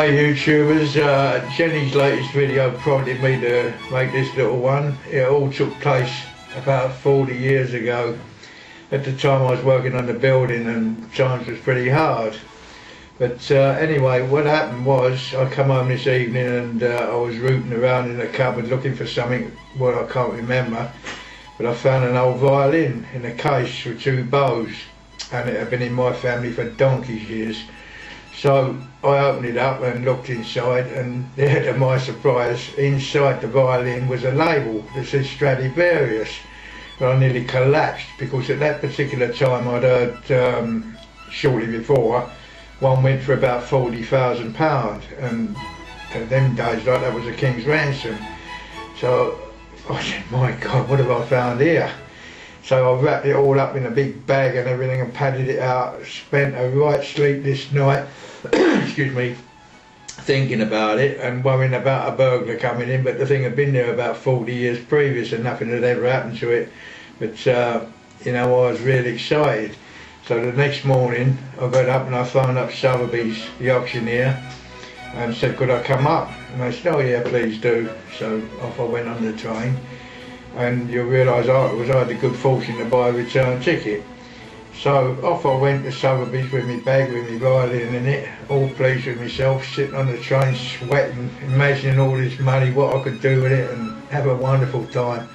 Hi YouTubers, Jenny's latest video prompted me to make this little one. It all took place about 40 years ago. At the time I was working on the building and times was pretty hard. But anyway, what happened was I come home this evening and I was rooting around in the cupboard looking for something what I can't remember. But I found an old violin in a case with two bows, and it had been in my family for donkey's years. So I opened it up and looked inside, and there, to my surprise, inside the violin was a label that said Stradivarius. But I nearly collapsed because at that particular time I'd heard shortly before one went for about £40,000, and at them days like that was a king's ransom. So I said, my God, what have I found here? So I wrapped it all up in a big bag and everything and padded it out. Spent a right sleepless night, excuse me, thinking about it and worrying about a burglar coming in. But the thing had been there about 40 years previous and nothing had ever happened to it. But you know, I was really excited. So the next morning I got up and I phoned up Sotheby's, the auctioneer, and said, could I come up? And they said, oh yeah, please do. So off I went on the train. And you'll realise I had the good fortune to buy a return ticket. So off I went to Sotheby's with my bag with my violin in it, all pleased with myself, sitting on the train sweating, imagining all this money, what I could do with it and have a wonderful time.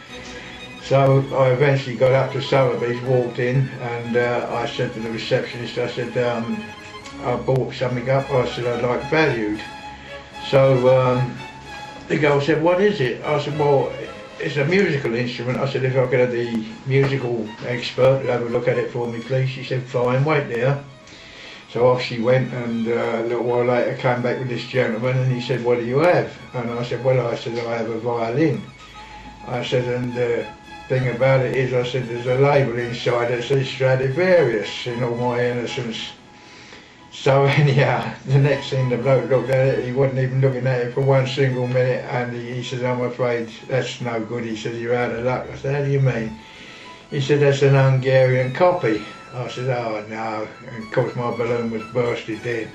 So I eventually got up to Sotheby's, walked in, and I said to the receptionist, I said, I bought something up, I said I'd like valued. So the girl said, what is it? I said, well, it's a musical instrument. I said, if I could have the musical expert have a look at it for me, please. She said, fine, wait there. So off she went, and a little while later came back with this gentleman, and he said, what do you have? And I said, well, I have a violin. I said, and the thing about it is, I said, there's a label inside that says Stradivarius, in all my innocence. So anyhow, the next thing the bloke looked at it, he wasn't even looking at it for one single minute, and he said, I'm afraid that's no good. He said, you're out of luck. I said, how do you mean? He said, that's an Hungarian copy. I said, oh no, and of course my balloon was bursted then.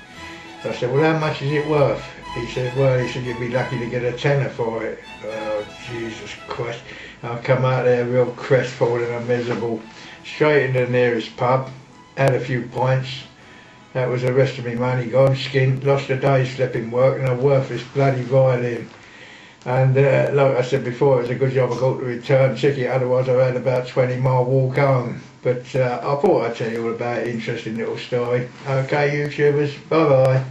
So I said, well, how much is it worth? He said, well, you'd be lucky to get a tenner for it. Oh, Jesus Christ. I come out there real crestfallen and miserable, straight into the nearest pub, had a few pints. That was the rest of my money gone, skinned, lost a day's flipping work and a worthless bloody violin. And like I said before, it was a good job I got the return ticket, otherwise I had about 20-mile walk home. But I thought I'd tell you all about it, interesting little story. Okay YouTubers, bye bye.